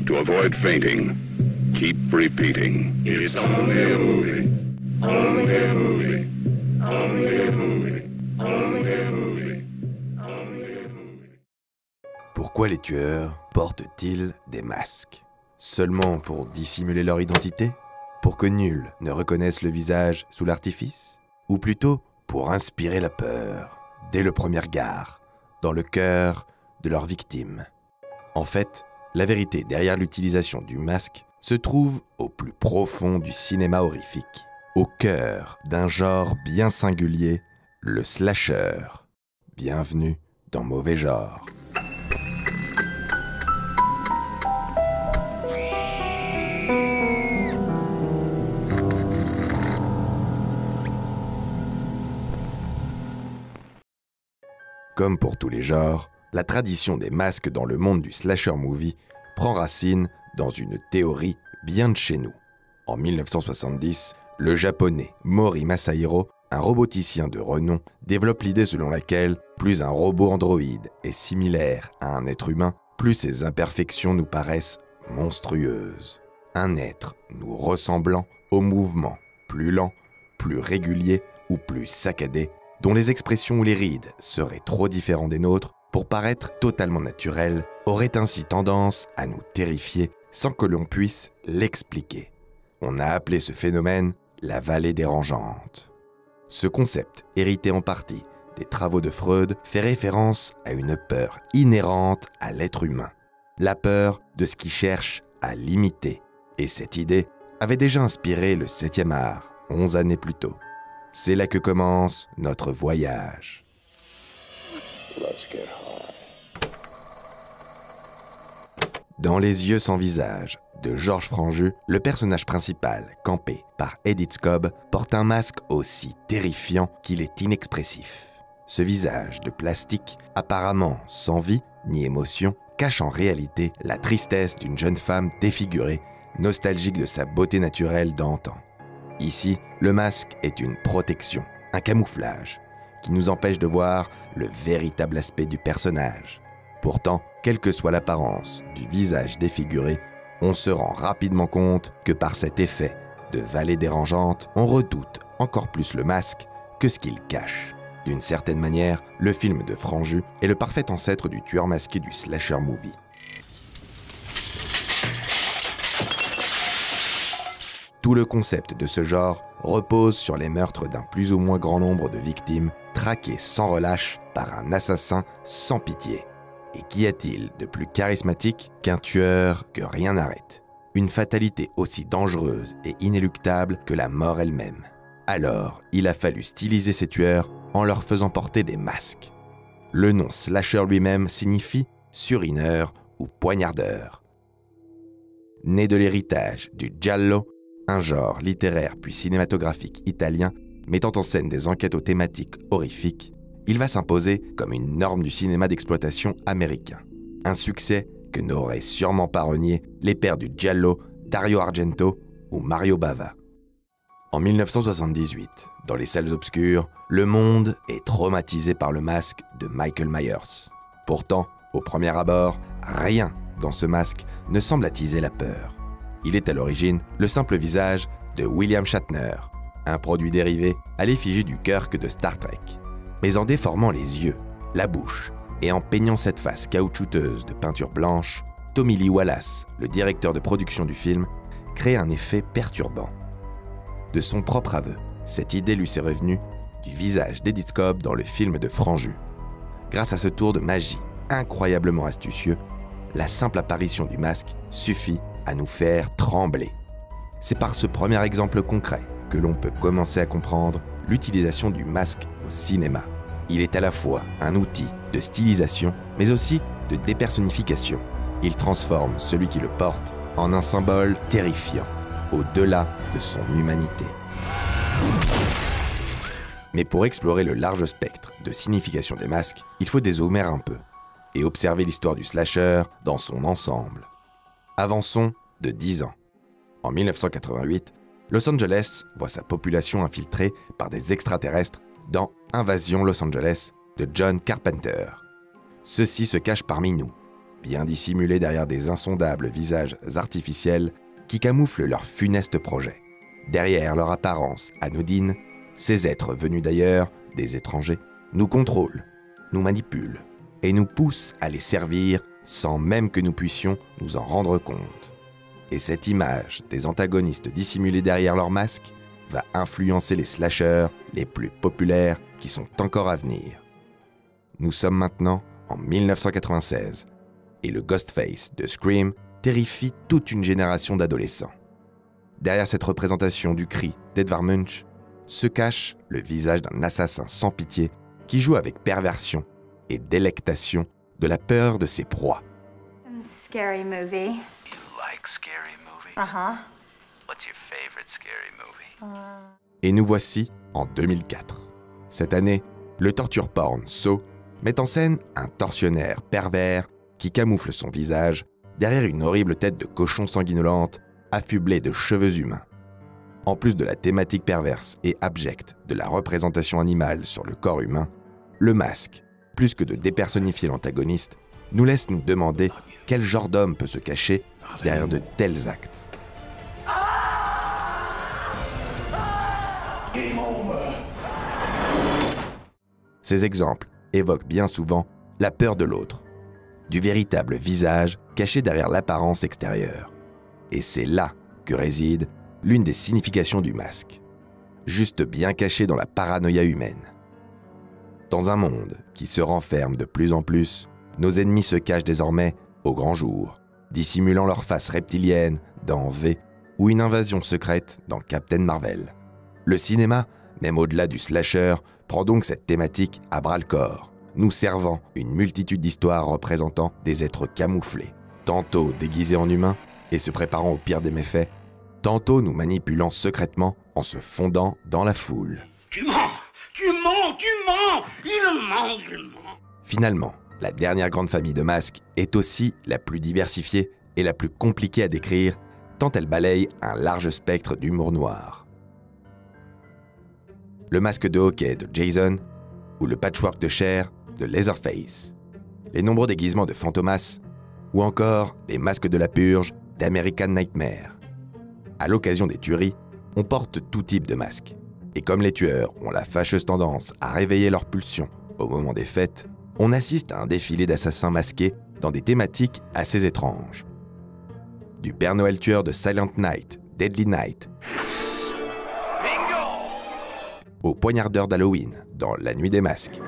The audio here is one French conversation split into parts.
To avoid fainting, keep repeating. It's only a movie. Only a movie. Only a movie. Only a movie. Only a movie. Pourquoi les tueurs portent-ils des masques? Seulement pour dissimuler leur identité? Pour que nul ne reconnaisse le visage sous l'artifice? Ou plutôt pour inspirer la peur, dès le premier regard, dans le cœur de leurs victimes? En fait, la vérité derrière l'utilisation du masque se trouve au plus profond du cinéma horrifique, au cœur d'un genre bien singulier, le slasher. Bienvenue dans Mauvais Genre. Comme pour tous les genres, la tradition des masques dans le monde du slasher movie prend racine dans une théorie bien de chez nous. En 1970, le japonais Mori Masahiro, un roboticien de renom, développe l'idée selon laquelle plus un robot androïde est similaire à un être humain, plus ses imperfections nous paraissent monstrueuses. Un être nous ressemblant aux mouvements plus lents, plus réguliers ou plus saccadés, dont les expressions ou les rides seraient trop différents des nôtres pour paraître totalement naturels, aurait ainsi tendance à nous terrifier sans que l'on puisse l'expliquer. On a appelé ce phénomène la vallée dérangeante. Ce concept, hérité en partie des travaux de Freud, fait référence à une peur inhérente à l'être humain, la peur de ce qui cherche à l'imiter. Et cette idée avait déjà inspiré le 7e art, 11 années plus tôt. C'est là que commence notre voyage. Let's get high. Dans Les yeux sans visage de Georges Franju, le personnage principal, campé par Edith Cobb, porte un masque aussi terrifiant qu'il est inexpressif. Ce visage de plastique, apparemment sans vie ni émotion, cache en réalité la tristesse d'une jeune femme défigurée, nostalgique de sa beauté naturelle d'antan. Ici, le masque est une protection, un camouflage, qui nous empêche de voir le véritable aspect du personnage. Pourtant, quelle que soit l'apparence du visage défiguré, on se rend rapidement compte que par cet effet de vallée dérangeante, on redoute encore plus le masque que ce qu'il cache. D'une certaine manière, le film de Franju est le parfait ancêtre du tueur masqué du slasher movie. Tout le concept de ce genre repose sur les meurtres d'un plus ou moins grand nombre de victimes traquées sans relâche par un assassin sans pitié. Et qu'y a-t-il de plus charismatique qu'un tueur que rien n'arrête? Une fatalité aussi dangereuse et inéluctable que la mort elle-même. Alors, il a fallu styliser ces tueurs en leur faisant porter des masques. Le nom slasher lui-même signifie surineur ou poignardeur. Né de l'héritage du giallo, un genre littéraire puis cinématographique italien mettant en scène des enquêtes aux thématiques horrifiques, il va s'imposer comme une norme du cinéma d'exploitation américain. Un succès que n'auraient sûrement pas renié les pères du giallo Dario Argento ou Mario Bava. En 1978, dans les salles obscures, le monde est traumatisé par le masque de Michael Myers. Pourtant, au premier abord, rien dans ce masque ne semble attiser la peur. Il est à l'origine le simple visage de William Shatner, un produit dérivé à l'effigie du Kirk de Star Trek. Mais en déformant les yeux, la bouche et en peignant cette face caoutchouteuse de peinture blanche, Tommy Lee Wallace, le directeur de production du film, crée un effet perturbant. De son propre aveu, cette idée lui s'est revenue du visage d'Edith Cobb dans le film de Franju. Grâce à ce tour de magie incroyablement astucieux, la simple apparition du masque suffit à nous faire trembler. C'est par ce premier exemple concret que l'on peut commencer à comprendre l'utilisation du masque au cinéma. Il est à la fois un outil de stylisation, mais aussi de dépersonnification. Il transforme celui qui le porte en un symbole terrifiant, au-delà de son humanité. Mais pour explorer le large spectre de signification des masques, il faut dézoomer un peu et observer l'histoire du slasher dans son ensemble. Avançons de 10 ans. En 1988, Los Angeles voit sa population infiltrée par des extraterrestres dans Invasion Los Angeles de John Carpenter. Ceux-ci se cachent parmi nous, bien dissimulés derrière des insondables visages artificiels qui camouflent leurs funestes projets. Derrière leur apparence anodine, ces êtres venus d'ailleurs, des étrangers, nous contrôlent, nous manipulent et nous poussent à les servir sans même que nous puissions nous en rendre compte. Et cette image des antagonistes dissimulés derrière leur masque va influencer les slashers les plus populaires qui sont encore à venir. Nous sommes maintenant en 1996 et le Ghostface de Scream terrifie toute une génération d'adolescents. Derrière cette représentation du cri d'Edvard Munch se cache le visage d'un assassin sans pitié qui joue avec perversion et délectation de la peur de ses proies. Scary movie. You like scary movies? Uh-huh. What's your favorite scary movie? Et nous voici en 2004. Cette année, le torture porn Saw met en scène un tortionnaire pervers qui camoufle son visage derrière une horrible tête de cochon sanguinolente affublée de cheveux humains. En plus de la thématique perverse et abjecte de la représentation animale sur le corps humain, le masque, plus que de dépersonnifier l'antagoniste, nous laisse nous demander quel genre d'homme peut se cacher derrière de tels actes. Ces exemples évoquent bien souvent la peur de l'autre, du véritable visage caché derrière l'apparence extérieure. Et c'est là que réside l'une des significations du masque, juste bien caché dans la paranoïa humaine. Dans un monde qui se renferme de plus en plus, nos ennemis se cachent désormais au grand jour, dissimulant leur face reptilienne dans V ou une invasion secrète dans Captain Marvel. Le cinéma, même au-delà du slasher, prend donc cette thématique à bras-le-corps, nous servant une multitude d'histoires représentant des êtres camouflés, tantôt déguisés en humains et se préparant au pire des méfaits, tantôt nous manipulant secrètement en se fondant dans la foule. Tu mens! Tu mens! Tu mens! Il ment! Il ment! Finalement, la dernière grande famille de masques est aussi la plus diversifiée et la plus compliquée à décrire, tant elle balaye un large spectre d'humour noir. Le masque de hockey de Jason ou le patchwork de chair de Leatherface, les nombreux déguisements de Fantomas ou encore les masques de la purge d'American Nightmare. À l'occasion des tueries, on porte tout type de masques. Et comme les tueurs ont la fâcheuse tendance à réveiller leurs pulsions au moment des fêtes, on assiste à un défilé d'assassins masqués dans des thématiques assez étranges. Du Père Noël tueur de Silent Night, Deadly Night, au poignardeur d'Halloween dans La Nuit des Masques,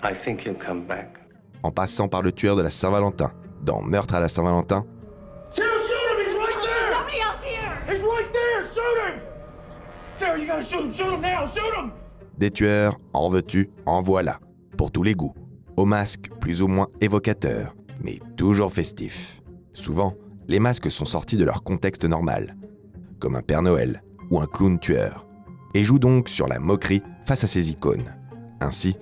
I think he'll come back. en passant par le tueur de la Saint-Valentin dans Meurtre à la Saint-Valentin, Sarah, shoot him! He's right there! Nobody else here! He's right there! Shoot him! Sarah, you gotta shoot him! Shoot him now! Shoot him! des tueurs, en veux-tu, en voilà, pour tous les goûts, aux masques plus ou moins évocateurs, mais toujours festifs. Souvent, les masques sont sortis de leur contexte normal, comme un Père Noël ou un clown tueur, et jouent donc sur la moquerie face à ces icônes. Ainsi,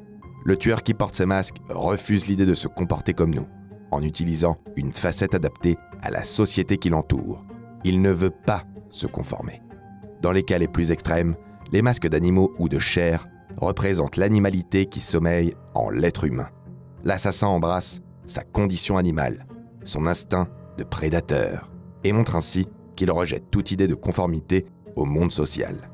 le tueur qui porte ces masques refuse l'idée de se comporter comme nous, en utilisant une facette adaptée à la société qui l'entoure. Il ne veut pas se conformer. Dans les cas les plus extrêmes, les masques d'animaux ou de chair représentent l'animalité qui sommeille en l'être humain. L'assassin embrasse sa condition animale, son instinct de prédateur, et montre ainsi qu'il rejette toute idée de conformité au monde social.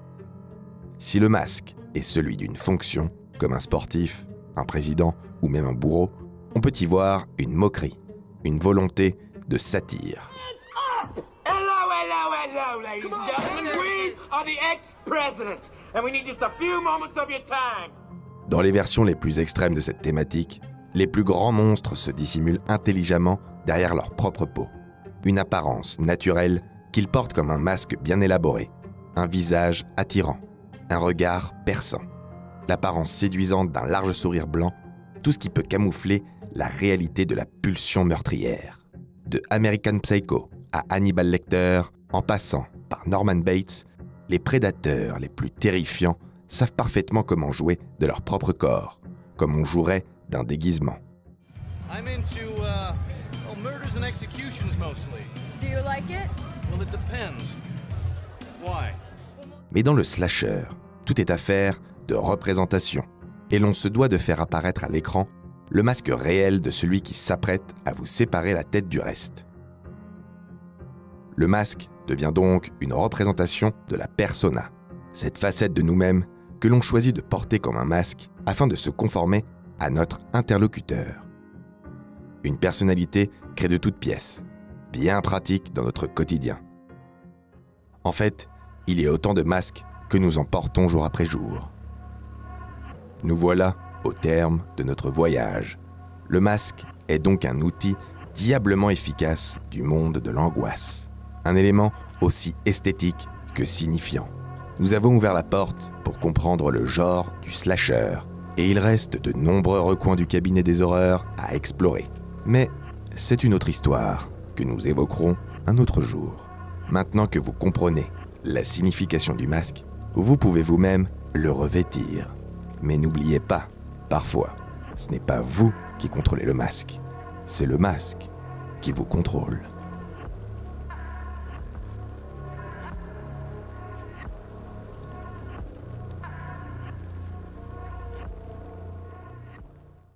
Si le masque est celui d'une fonction, comme un sportif, un président ou même un bourreau, on peut y voir une moquerie, une volonté de satire. Hello, ladies and gentlemen. We are the ex-presidents, and we need just a few moments of your time. Dans les versions les plus extrêmes de cette thématique, les plus grands monstres se dissimulent intelligemment derrière leur propre peau. Une apparence naturelle qu'ils portent comme un masque bien élaboré, un visage attirant, un regard perçant, l'apparence séduisante d'un large sourire blanc, tout ce qui peut camoufler la réalité de la pulsion meurtrière. De American Psycho à Hannibal Lecter, en passant par Norman Bates, les prédateurs les plus terrifiants savent parfaitement comment jouer de leur propre corps, comme on jouerait d'un déguisement. I'm into, murders and executions mostly. Do you like it? Well, it depends. Why? Mais dans le slasher, tout est affaire de représentation, et l'on se doit de faire apparaître à l'écran le masque réel de celui qui s'apprête à vous séparer la tête du reste. Le masque devient donc une représentation de la persona, cette facette de nous-mêmes que l'on choisit de porter comme un masque afin de se conformer à notre interlocuteur. Une personnalité créée de toutes pièces, bien pratique dans notre quotidien. En fait, il y a autant de masques que nous en portons jour après jour. Nous voilà au terme de notre voyage. Le masque est donc un outil diablement efficace du monde de l'angoisse. Un élément aussi esthétique que signifiant. Nous avons ouvert la porte pour comprendre le genre du slasher, et il reste de nombreux recoins du cabinet des horreurs à explorer. Mais c'est une autre histoire que nous évoquerons un autre jour. Maintenant que vous comprenez la signification du masque, vous pouvez vous-même le revêtir. Mais n'oubliez pas, parfois, ce n'est pas vous qui contrôlez le masque, c'est le masque qui vous contrôle.